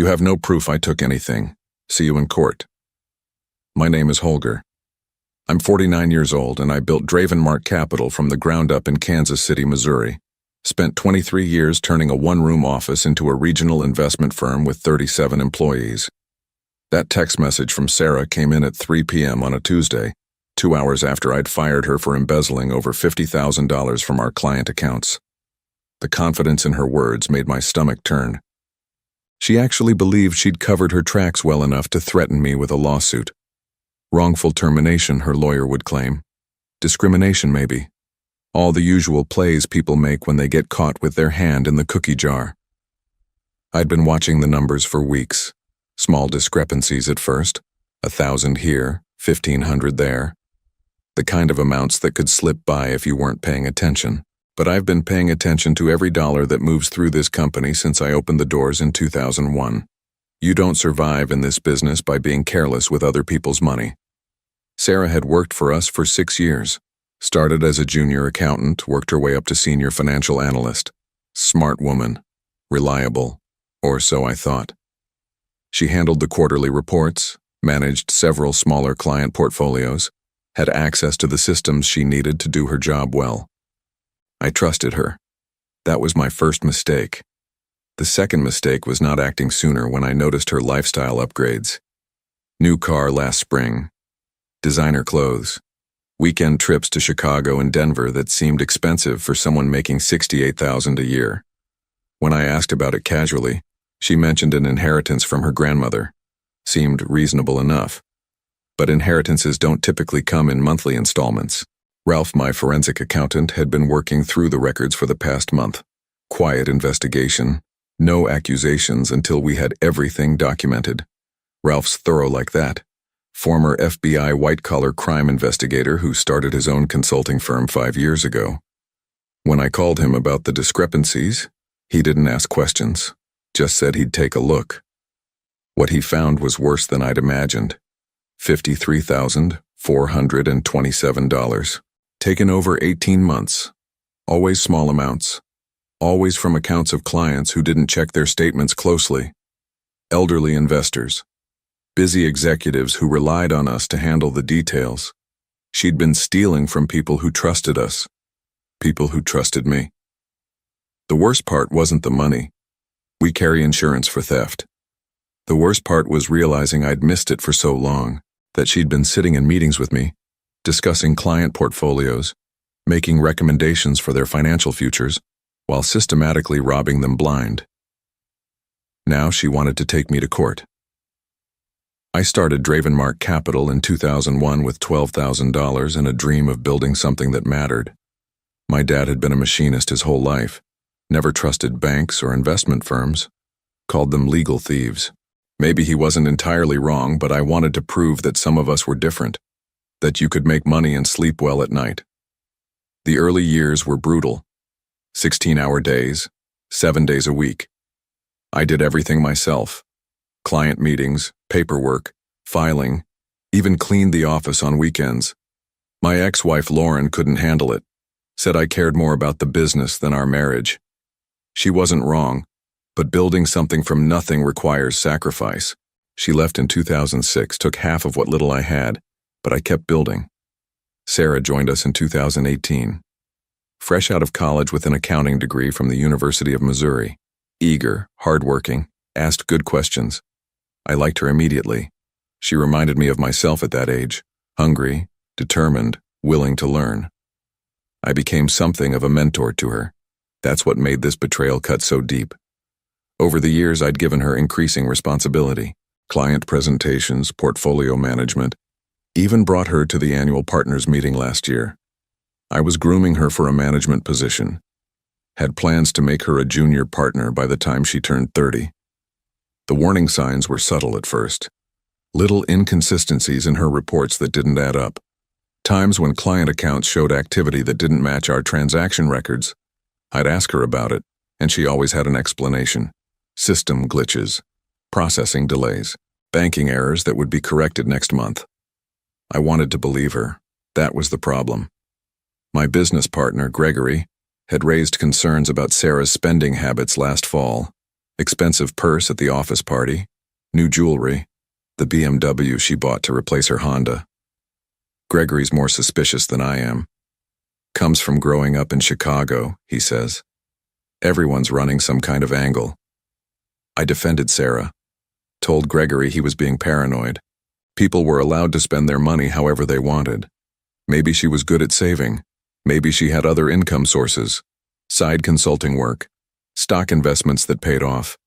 You have no proof I took anything. See you in court. My name is Holger. I'm 49 years old and I built Dravenmark Capital from the ground up in Kansas City, Missouri. Spent 23 years turning a one-room office into a regional investment firm with 37 employees. That text message from Sarah came in at 3 p.m. on a Tuesday, 2 hours after I'd fired her for embezzling over $50,000 from our client accounts. The confidence in her words made my stomach turn. She actually believed she'd covered her tracks well enough to threaten me with a lawsuit. Wrongful termination, her lawyer would claim. Discrimination, maybe. All the usual plays people make when they get caught with their hand in the cookie jar. I'd been watching the numbers for weeks. Small discrepancies at first. 1,000 here, 1,500 there. The kind of amounts that could slip by if you weren't paying attention. But I've been paying attention to every dollar that moves through this company since I opened the doors in 2001. You don't survive in this business by being careless with other people's money. Sarah had worked for us for 6 years. Started as a junior accountant, worked her way up to senior financial analyst. Smart woman. Reliable. Or so I thought. She handled the quarterly reports, managed several smaller client portfolios, had access to the systems she needed to do her job well. I trusted her. That was my first mistake. The second mistake was not acting sooner when I noticed her lifestyle upgrades. New car last spring. Designer clothes. Weekend trips to Chicago and Denver that seemed expensive for someone making $68,000 a year. When I asked about it casually, she mentioned an inheritance from her grandmother. Seemed reasonable enough. But inheritances don't typically come in monthly installments. Ralph, my forensic accountant, had been working through the records for the past month. Quiet investigation. No accusations until we had everything documented. Ralph's thorough like that. Former FBI white-collar crime investigator who started his own consulting firm 5 years ago. When I called him about the discrepancies, he didn't ask questions, just said he'd take a look. What he found was worse than I'd imagined. $53,427. Taken over 18 months. Always small amounts. Always from accounts of clients who didn't check their statements closely. Elderly investors. Busy executives who relied on us to handle the details. She'd been stealing from people who trusted us. People who trusted me. The worst part wasn't the money. We carry insurance for theft. The worst part was realizing I'd missed it for so long, that she'd been sitting in meetings with me, discussing client portfolios, making recommendations for their financial futures, while systematically robbing them blind. Now she wanted to take me to court. I started Dravenmark Capital in 2001 with $12,000 and a dream of building something that mattered. My dad had been a machinist his whole life, never trusted banks or investment firms, called them legal thieves. Maybe he wasn't entirely wrong, but I wanted to prove that some of us were different, that you could make money and sleep well at night. The early years were brutal. 16-hour days, 7 days a week. I did everything myself. Client meetings, paperwork, filing, even cleaned the office on weekends. My ex-wife Lauren couldn't handle it, said I cared more about the business than our marriage. She wasn't wrong, but building something from nothing requires sacrifice. She left in 2006, took half of what little I had, but I kept building. Sarah joined us in 2018. Fresh out of college with an accounting degree from the University of Missouri. Eager, hardworking, asked good questions. I liked her immediately. She reminded me of myself at that age, hungry, determined, willing to learn. I became something of a mentor to her. That's what made this betrayal cut so deep. Over the years, I'd given her increasing responsibility, client presentations, portfolio management, even brought her to the annual partners meeting last year. I was grooming her for a management position, had plans to make her a junior partner by the time she turned 30. The warning signs were subtle at first. Little inconsistencies in her reports that didn't add up. Times when client accounts showed activity that didn't match our transaction records. I'd ask her about it, and she always had an explanation. System glitches, processing delays, banking errors that would be corrected next month. I wanted to believe her. That was the problem. My business partner, Gregory, had raised concerns about Sarah's spending habits last fall. Expensive purse at the office party, new jewelry, the BMW she bought to replace her Honda. Gregory's more suspicious than I am. Comes from growing up in Chicago, he says. Everyone's running some kind of angle. I defended Sarah. Told Gregory he was being paranoid. People were allowed to spend their money however they wanted. Maybe she was good at saving. Maybe she had other income sources. Side consulting work. Stock investments that paid off.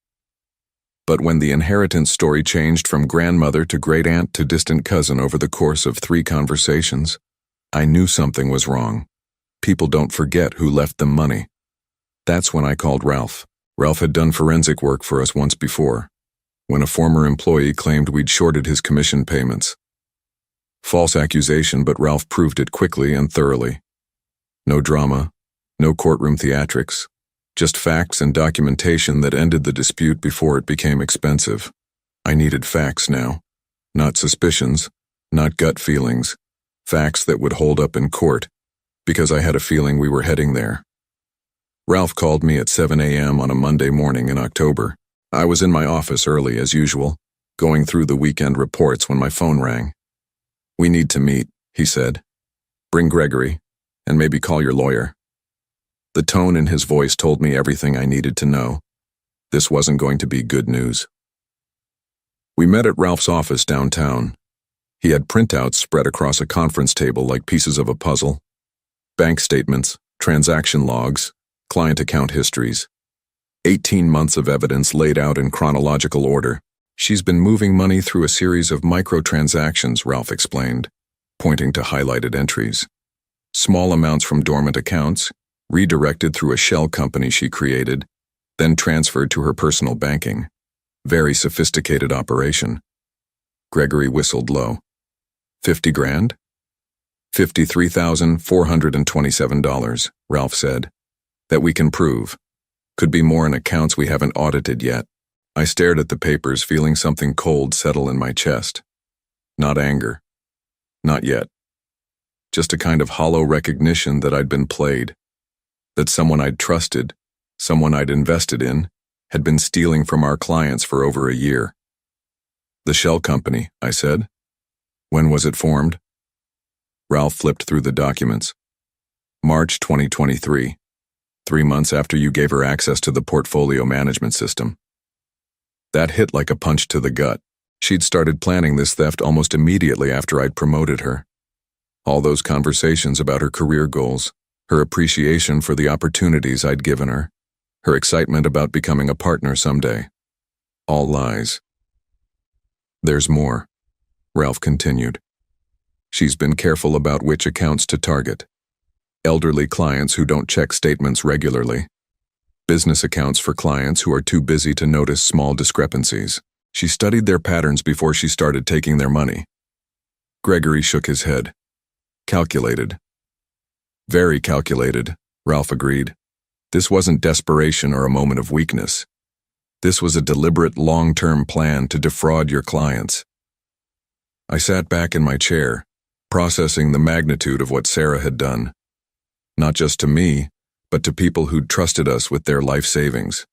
But when the inheritance story changed from grandmother to great-aunt to distant cousin over the course of 3 conversations, I knew something was wrong. People don't forget who left them money. That's when I called Ralph. Ralph had done forensic work for us once before, when a former employee claimed we'd shorted his commission payments. False accusation, but Ralph proved it quickly and thoroughly. No drama, no courtroom theatrics, just facts and documentation that ended the dispute before it became expensive. I needed facts now, not suspicions, not gut feelings, facts that would hold up in court, because I had a feeling we were heading there. Ralph called me at 7 a.m. on a Monday morning in October. I was in my office early as usual, going through the weekend reports when my phone rang. "We need to meet," he said. "Bring Gregory, and maybe call your lawyer." The tone in his voice told me everything I needed to know. This wasn't going to be good news. We met at Ralph's office downtown. He had printouts spread across a conference table like pieces of a puzzle. Bank statements, transaction logs, client account histories. 18 months of evidence laid out in chronological order. "She's been moving money through a series of microtransactions," Ralph explained, pointing to highlighted entries. Small amounts from dormant accounts, redirected through a shell company she created, then transferred to her personal banking. Very sophisticated operation. Gregory whistled low. 50 grand? $53,427, Ralph said. "That we can prove. Could be more in accounts we haven't audited yet." I stared at the papers, feeling something cold settle in my chest. Not anger. Not yet. Just a kind of hollow recognition that I'd been played. That someone I'd trusted, someone I'd invested in, had been stealing from our clients for over a year. "The shell company," I said. "When was it formed?" Ralph flipped through the documents. "March 2023. 3 months after you gave her access to the portfolio management system." That hit like a punch to the gut. She'd started planning this theft almost immediately after I'd promoted her. All those conversations about her career goals, her appreciation for the opportunities I'd given her, her excitement about becoming a partner someday. All lies. "There's more," Ralph continued. "She's been careful about which accounts to target. Elderly clients who don't check statements regularly. Business accounts for clients who are too busy to notice small discrepancies. She studied their patterns before she started taking their money." Gregory shook his head. "Calculated." "Very calculated," Ralph agreed. "This wasn't desperation or a moment of weakness. This was a deliberate long-term plan to defraud your clients." I sat back in my chair, processing the magnitude of what Sarah had done. Not just to me, but to people who'd trusted us with their life savings.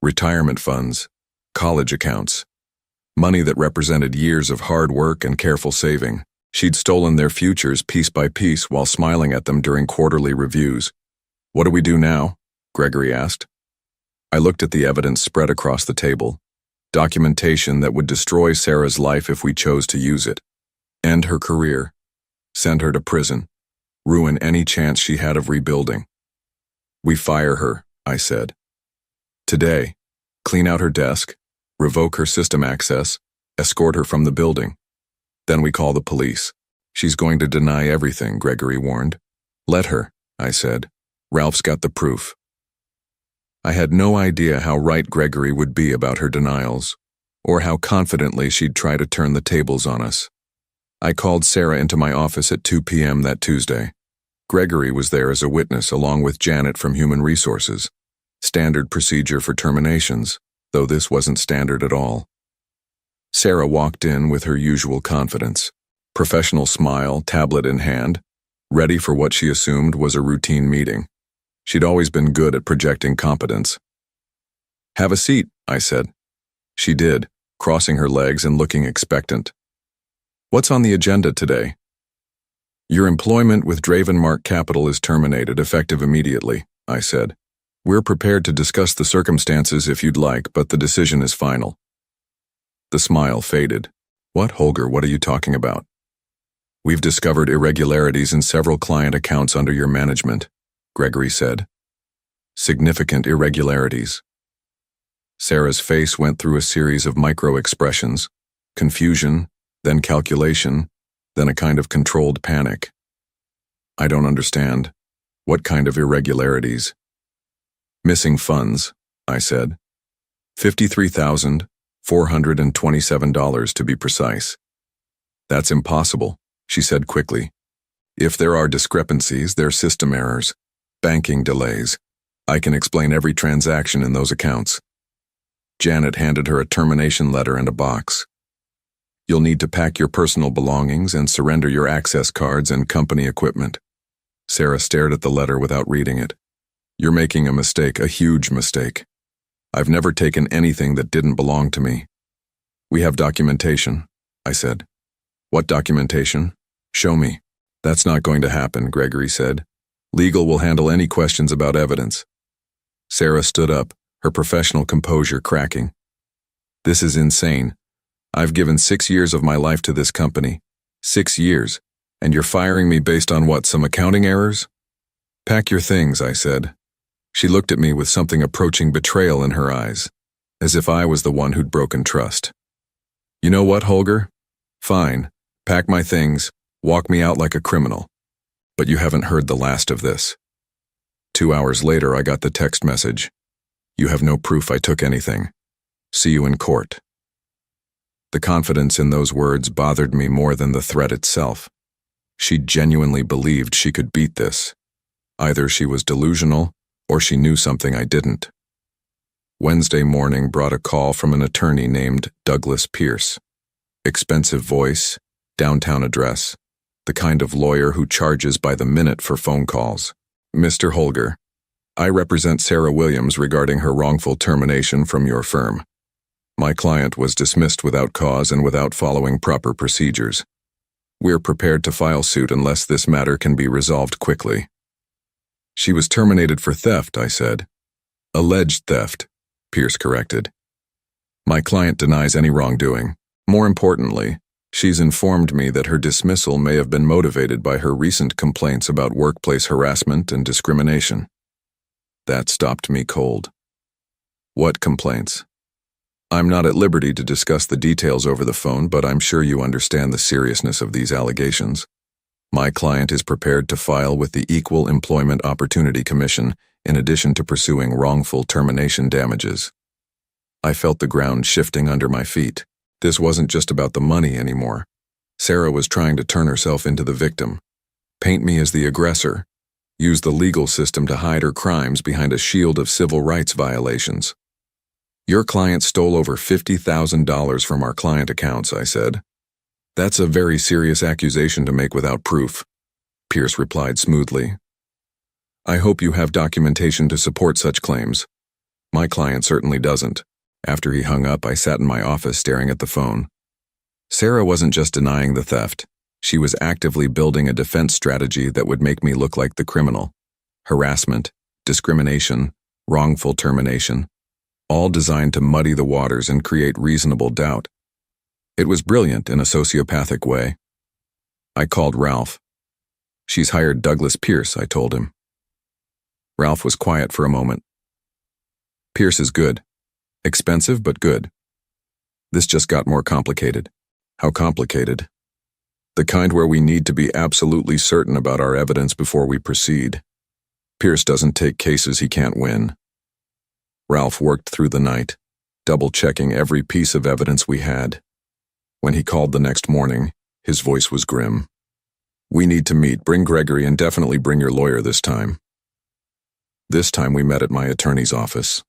Retirement funds, college accounts, money that represented years of hard work and careful saving. She'd stolen their futures piece by piece while smiling at them during quarterly reviews. "What do we do now?" Gregory asked. I looked at the evidence spread across the table. Documentation that would destroy Sarah's life if we chose to use it. End her career. Send her to prison. Ruin any chance she had of rebuilding. "We fire her," I said. "Today. Clean out her desk, revoke her system access, escort her from the building. Then we call the police." "She's going to deny everything," Gregory warned. "Let her," I said. "Ralph's got the proof." I had no idea how right Gregory would be about her denials, or how confidently she'd try to turn the tables on us. I called Sarah into my office at 2 p.m. that Tuesday. Gregory was there as a witness along with Janet from Human Resources. Standard procedure for terminations, though this wasn't standard at all. Sarah walked in with her usual confidence. Professional smile, tablet in hand, ready for what she assumed was a routine meeting. She'd always been good at projecting competence. Have a seat, I said. She did, crossing her legs and looking expectant. What's on the agenda today? Your employment with Dravenmark Capital is terminated effective immediately, I said. We're prepared to discuss the circumstances if you'd like, but the decision is final. The smile faded. What, Holger, what are you talking about? We've discovered irregularities in several client accounts under your management, Gregory said. Significant irregularities. Sarah's face went through a series of micro-expressions, confusion, then calculation, then a kind of controlled panic. I don't understand. What kind of irregularities? Missing funds, I said. $53,427 to be precise. That's impossible, she said quickly. If there are discrepancies, they're system errors, banking delays. I can explain every transaction in those accounts. Janet handed her a termination letter and a box. You'll need to pack your personal belongings and surrender your access cards and company equipment. Sarah stared at the letter without reading it. You're making a mistake, a huge mistake. I've never taken anything that didn't belong to me. We have documentation, I said. What documentation? Show me. That's not going to happen, Gregory said. Legal will handle any questions about evidence. Sarah stood up, her professional composure cracking. This is insane. I've given 6 years of my life to this company. 6 years. And you're firing me based on what, some accounting errors? Pack your things, I said. She looked at me with something approaching betrayal in her eyes, as if I was the one who'd broken trust. You know what, Holger? Fine. Pack my things, walk me out like a criminal. But you haven't heard the last of this. 2 hours later, I got the text message. You have no proof I took anything. See you in court. The confidence in those words bothered me more than the threat itself. She genuinely believed she could beat this. Either she was delusional, or she knew something I didn't. Wednesday morning brought a call from an attorney named Douglas Pierce. Expensive voice, downtown address, the kind of lawyer who charges by the minute for phone calls. Mr. Holger, I represent Sarah Williams regarding her wrongful termination from your firm. My client was dismissed without cause and without following proper procedures. We're prepared to file suit unless this matter can be resolved quickly. She was terminated for theft, I said. Alleged theft, Pierce corrected. My client denies any wrongdoing. More importantly, she's informed me that her dismissal may have been motivated by her recent complaints about workplace harassment and discrimination. That stopped me cold. What complaints? I'm not at liberty to discuss the details over the phone, but I'm sure you understand the seriousness of these allegations. My client is prepared to file with the Equal Employment Opportunity Commission in addition to pursuing wrongful termination damages. I felt the ground shifting under my feet. This wasn't just about the money anymore. Sarah was trying to turn herself into the victim, paint me as the aggressor, use the legal system to hide her crimes behind a shield of civil rights violations. Your client stole over $50,000 from our client accounts, I said. That's a very serious accusation to make without proof, Pierce replied smoothly. I hope you have documentation to support such claims. My client certainly doesn't. After he hung up, I sat in my office staring at the phone. Sarah wasn't just denying the theft. She was actively building a defense strategy that would make me look like the criminal. Harassment, discrimination, wrongful termination, all designed to muddy the waters and create reasonable doubt. It was brilliant in a sociopathic way. I called Ralph. She's hired Douglas Pierce, I told him. Ralph was quiet for a moment. Pierce is good. Expensive, but good. This just got more complicated. How complicated? The kind where we need to be absolutely certain about our evidence before we proceed. Pierce doesn't take cases he can't win. Ralph worked through the night, double-checking every piece of evidence we had. When he called the next morning, his voice was grim. We need to meet. Bring Gregory and definitely bring your lawyer this time. This time we met at my attorney's office.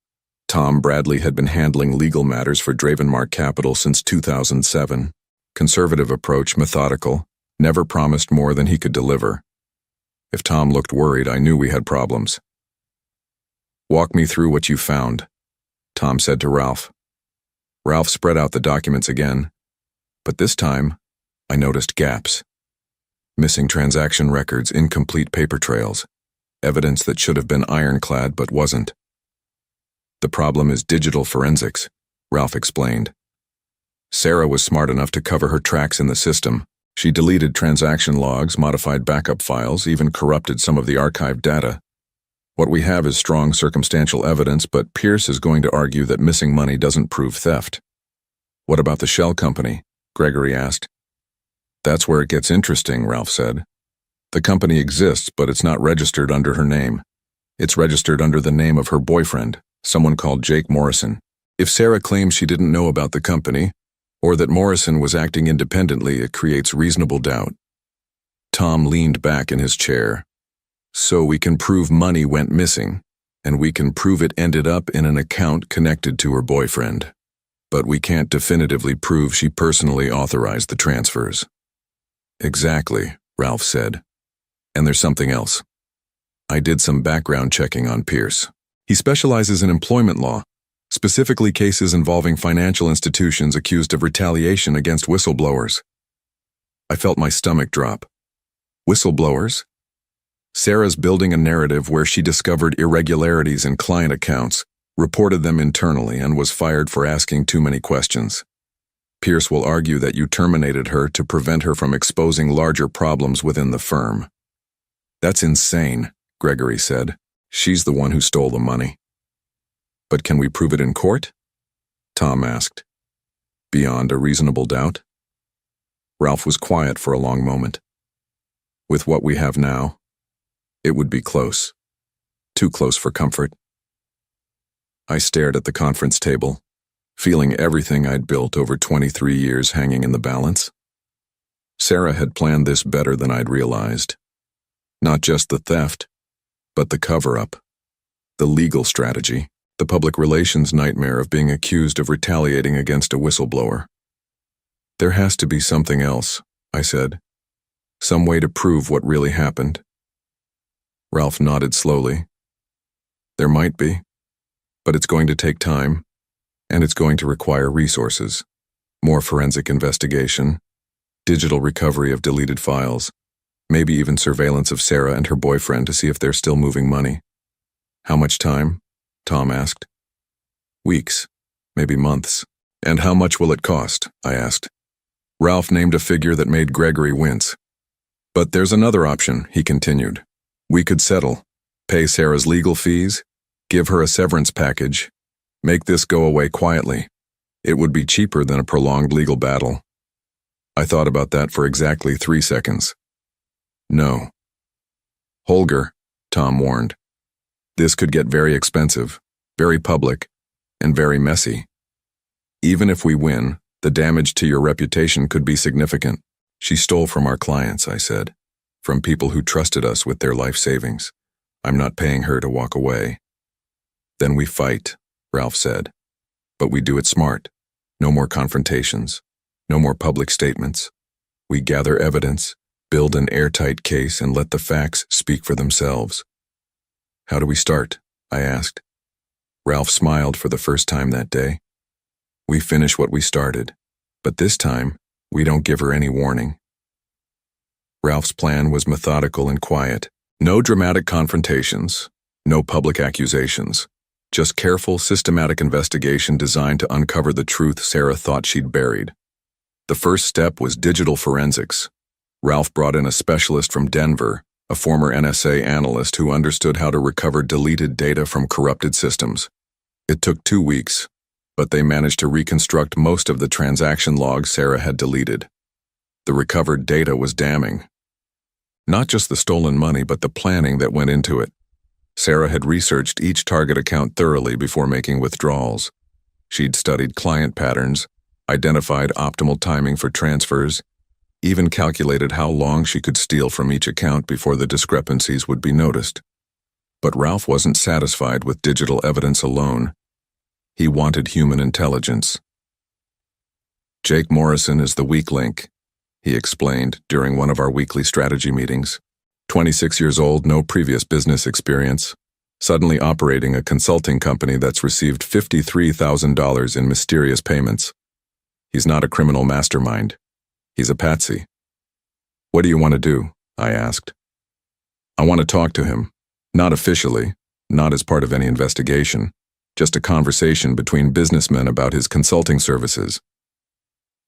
Tom Bradley had been handling legal matters for Dravenmark Capital since 2007. Conservative approach, methodical, never promised more than he could deliver. If Tom looked worried, I knew we had problems. Walk me through what you found. Tom said to Ralph. Ralph spread out the documents again, but this time, I noticed gaps. Missing transaction records, incomplete paper trails, evidence that should have been ironclad but wasn't. The problem is digital forensics, Ralph explained. Sarah was smart enough to cover her tracks in the system. She deleted transaction logs, modified backup files, even corrupted some of the archived data. What we have is strong circumstantial evidence, but Pierce is going to argue that missing money doesn't prove theft. What about the shell company? Gregory asked. That's where it gets interesting, Ralph said. The company exists, but it's not registered under her name. It's registered under the name of her boyfriend, someone called Jake Morrison. If Sarah claims she didn't know about the company, or that Morrison was acting independently, it creates reasonable doubt. Tom leaned back in his chair. So we can prove money went missing, and we can prove it ended up in an account connected to her boyfriend. But we can't definitively prove she personally authorized the transfers. Exactly, Ralph said. And there's something else. I did some background checking on Pierce. He specializes in employment law, specifically cases involving financial institutions accused of retaliation against whistleblowers. I felt my stomach drop. Whistleblowers? Sarah's building a narrative where she discovered irregularities in client accounts, reported them internally, and was fired for asking too many questions. Pierce will argue that you terminated her to prevent her from exposing larger problems within the firm. That's insane, Gregory said. She's the one who stole the money. But can we prove it in court? Tom asked. Beyond a reasonable doubt? Ralph was quiet for a long moment. With what we have now, it would be close. Too close for comfort. I stared at the conference table, feeling everything I'd built over 23 years hanging in the balance. Sarah had planned this better than I'd realized. Not just the theft, but the cover-up, the legal strategy, the public relations nightmare of being accused of retaliating against a whistleblower. There has to be something else, I said. Some way to prove what really happened. Ralph nodded slowly. There might be, but it's going to take time, and it's going to require resources, more forensic investigation, digital recovery of deleted files, maybe even surveillance of Sarah and her boyfriend to see if they're still moving money. How much time? Tom asked. Weeks, maybe months. And how much will it cost? I asked. Ralph named a figure that made Gregory wince. But there's another option, he continued. We could settle, pay Sarah's legal fees, give her a severance package, make this go away quietly. It would be cheaper than a prolonged legal battle. I thought about that for exactly 3 seconds. No. Holger, Tom warned. This could get very expensive, very public, and very messy. Even if we win, the damage to your reputation could be significant. She stole from our clients, I said, from people who trusted us with their life savings. I'm not paying her to walk away. Then we fight, Ralph said. But we do it smart. No more confrontations. No more public statements. We gather evidence, build an airtight case, and let the facts speak for themselves. How do we start? I asked. Ralph smiled for the first time that day. We finish what we started, but this time, we don't give her any warning. Ralph's plan was methodical and quiet. No dramatic confrontations, no public accusations, just careful, systematic investigation designed to uncover the truth Sarah thought she'd buried. The first step was digital forensics. Ralph brought in a specialist from Denver, a former NSA analyst who understood how to recover deleted data from corrupted systems. It took 2 weeks, but they managed to reconstruct most of the transaction logs Sarah had deleted. The recovered data was damning. Not just the stolen money, but the planning that went into it. Sarah had researched each target account thoroughly before making withdrawals. She'd studied client patterns, identified optimal timing for transfers, even calculated how long she could steal from each account before the discrepancies would be noticed. But Ralph wasn't satisfied with digital evidence alone. He wanted human intelligence. Jake Morrison is the weak link, he explained during one of our weekly strategy meetings. 26 years old, no previous business experience, suddenly operating a consulting company that's received $53,000 in mysterious payments. He's not a criminal mastermind. He's a patsy. What do you want to do? I asked. I want to talk to him. Not officially, not as part of any investigation, just a conversation between businessmen about his consulting services.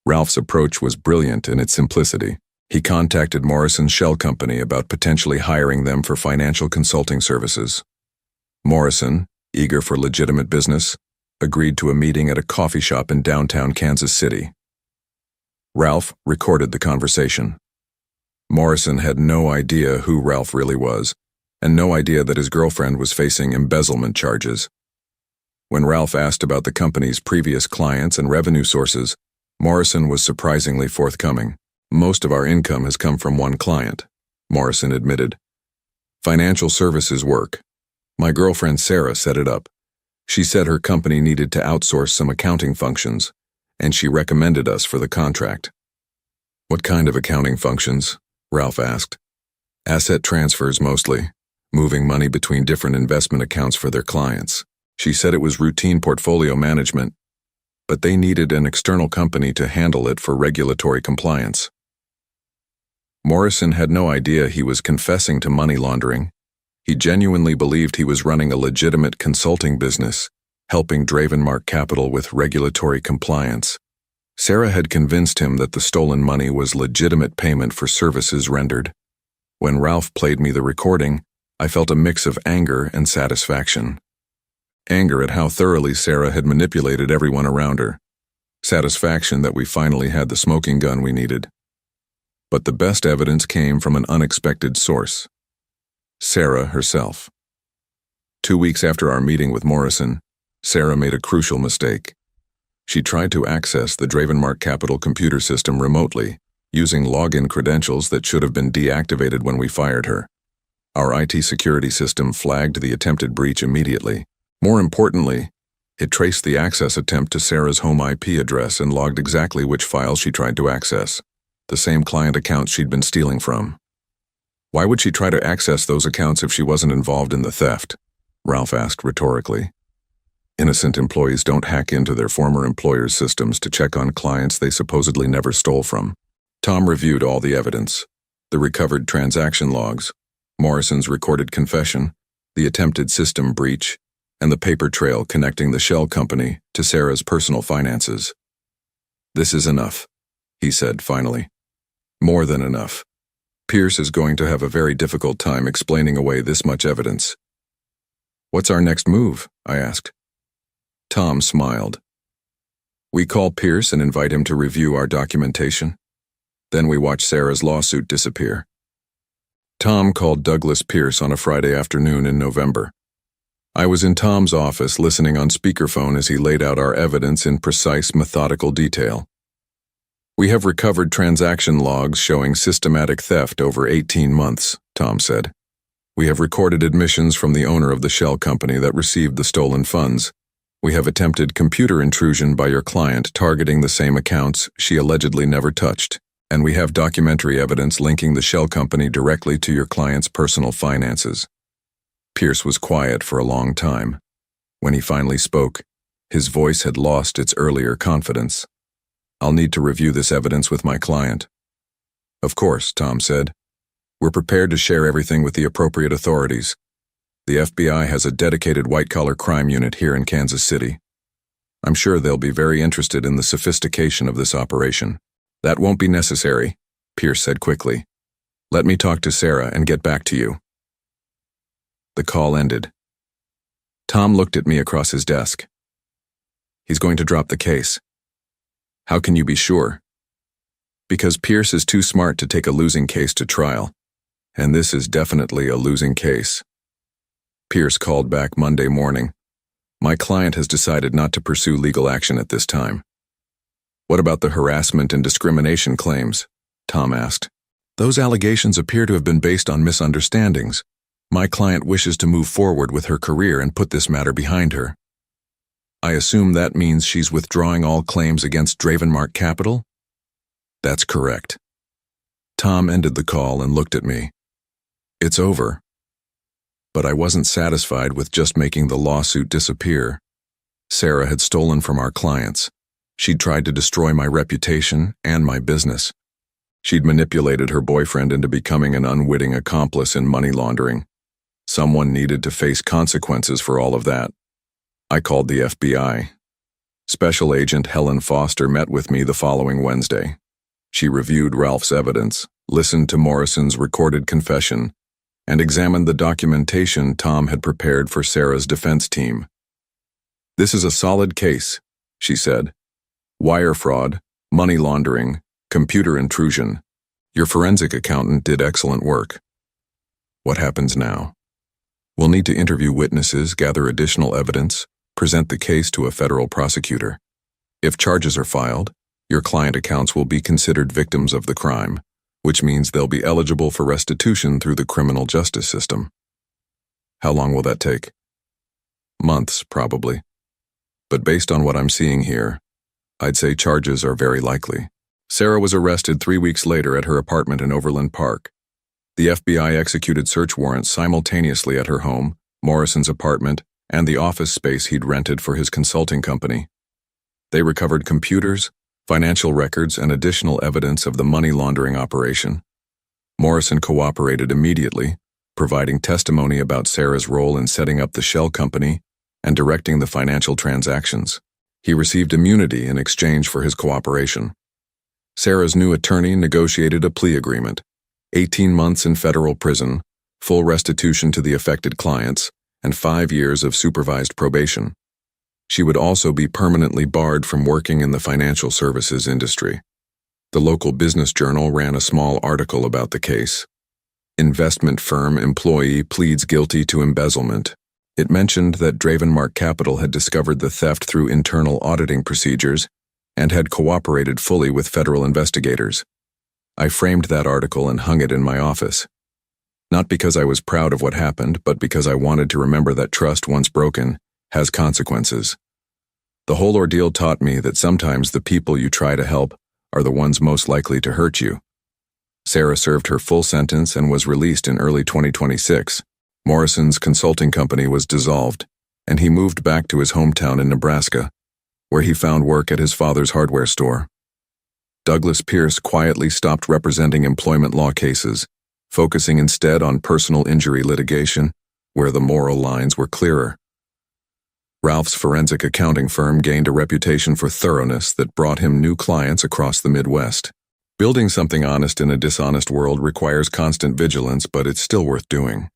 Ralph's approach was brilliant in its simplicity. He contacted Morrison's shell company about potentially hiring them for financial consulting services. Morrison, eager for legitimate business, agreed to a meeting at a coffee shop in downtown Kansas City. Ralph recorded the conversation. Morrison had no idea who Ralph really was, and no idea that his girlfriend was facing embezzlement charges. When Ralph asked about the company's previous clients and revenue sources, Morrison was surprisingly forthcoming. Most of our income has come from one client, Morrison admitted. Financial services work. My girlfriend Sarah set it up. She said her company needed to outsource some accounting functions, and she recommended us for the contract. What kind of accounting functions? Ralph asked. Asset transfers mostly, moving money between different investment accounts for their clients. She said it was routine portfolio management, but they needed an external company to handle it for regulatory compliance. Morrison had no idea he was confessing to money laundering. He genuinely believed he was running a legitimate consulting business, helping Dravenmark Capital with regulatory compliance. Sarah had convinced him that the stolen money was legitimate payment for services rendered. When Ralph played me the recording, I felt a mix of anger and satisfaction. Anger at how thoroughly Sarah had manipulated everyone around her. Satisfaction that we finally had the smoking gun we needed. But the best evidence came from an unexpected source. Sarah herself. 2 weeks after our meeting with Morrison, Sarah made a crucial mistake. She tried to access the Dravenmark Capital computer system remotely, using login credentials that should have been deactivated when we fired her. Our IT security system flagged the attempted breach immediately. More importantly, it traced the access attempt to Sarah's home IP address and logged exactly which files she tried to access, the same client accounts she'd been stealing from. Why would she try to access those accounts if she wasn't involved in the theft? Ralph asked rhetorically. Innocent employees don't hack into their former employers' systems to check on clients they supposedly never stole from. Tom reviewed all the evidence, the recovered transaction logs, Morrison's recorded confession, the attempted system breach, and the paper trail connecting the shell company to Sarah's personal finances. This is enough, he said finally. More than enough. Pierce is going to have a very difficult time explaining away this much evidence. What's our next move? I asked. Tom smiled. We call Pierce and invite him to review our documentation. Then we watch Sarah's lawsuit disappear. Tom called Douglas Pierce on a Friday afternoon in November. I was in Tom's office listening on speakerphone as he laid out our evidence in precise, methodical detail. We have recovered transaction logs showing systematic theft over 18 months, Tom said. We have recorded admissions from the owner of the shell company that received the stolen funds. We have attempted computer intrusion by your client targeting the same accounts she allegedly never touched, and we have documentary evidence linking the shell company directly to your client's personal finances. Pierce was quiet for a long time. When he finally spoke, his voice had lost its earlier confidence. I'll need to review this evidence with my client. Of course, Tom said. We're prepared to share everything with the appropriate authorities. The FBI has a dedicated white-collar crime unit here in Kansas City. I'm sure they'll be very interested in the sophistication of this operation. That won't be necessary, Pierce said quickly. Let me talk to Sarah and get back to you. The call ended. Tom looked at me across his desk. He's going to drop the case. How can you be sure? Because Pierce is too smart to take a losing case to trial, and this is definitely a losing case. Pierce called back Monday morning. My client has decided not to pursue legal action at this time. What about the harassment and discrimination claims? Tom asked. Those allegations appear to have been based on misunderstandings. My client wishes to move forward with her career and put this matter behind her. I assume that means she's withdrawing all claims against Dravenmark Capital? That's correct. Tom ended the call and looked at me. It's over. But I wasn't satisfied with just making the lawsuit disappear. Sarah had stolen from our clients. She'd tried to destroy my reputation and my business. She'd manipulated her boyfriend into becoming an unwitting accomplice in money laundering. Someone needed to face consequences for all of that. I called the FBI. Special Agent Helen Foster met with me the following Wednesday. She reviewed Ralph's evidence, listened to Morrison's recorded confession, and examined the documentation Tom had prepared for Sarah's defense team. "This is a solid case," she said. "Wire fraud, money laundering, computer intrusion. Your forensic accountant did excellent work. What happens now? We'll need to interview witnesses, gather additional evidence, present the case to a federal prosecutor. If charges are filed, your client accounts will be considered victims of the crime, which means they'll be eligible for restitution through the criminal justice system." "How long will that take?" "Months, probably. But based on what I'm seeing here, I'd say charges are very likely." Sarah was arrested 3 weeks later at her apartment in Overland Park. The FBI executed search warrants simultaneously at her home, Morrison's apartment, and the office space he'd rented for his consulting company. They recovered computers, financial records, and additional evidence of the money laundering operation. Morrison cooperated immediately, providing testimony about Sarah's role in setting up the shell company and directing the financial transactions. He received immunity in exchange for his cooperation. Sarah's new attorney negotiated a plea agreement: 18 months in federal prison, full restitution to the affected clients, and 5 years of supervised probation. She would also be permanently barred from working in the financial services industry. The local business journal ran a small article about the case. "Investment firm employee pleads guilty to embezzlement." It mentioned that Dravenmark Capital had discovered the theft through internal auditing procedures and had cooperated fully with federal investigators. I framed that article and hung it in my office. Not because I was proud of what happened, but because I wanted to remember that trust, once broken, has consequences. The whole ordeal taught me that sometimes the people you try to help are the ones most likely to hurt you. Sarah served her full sentence and was released in early 2026. Morrison's consulting company was dissolved, and he moved back to his hometown in Nebraska, where he found work at his father's hardware store. Douglas Pierce quietly stopped representing employment law cases, focusing instead on personal injury litigation, where the moral lines were clearer. Ralph's forensic accounting firm gained a reputation for thoroughness that brought him new clients across the Midwest. Building something honest in a dishonest world requires constant vigilance, but it's still worth doing.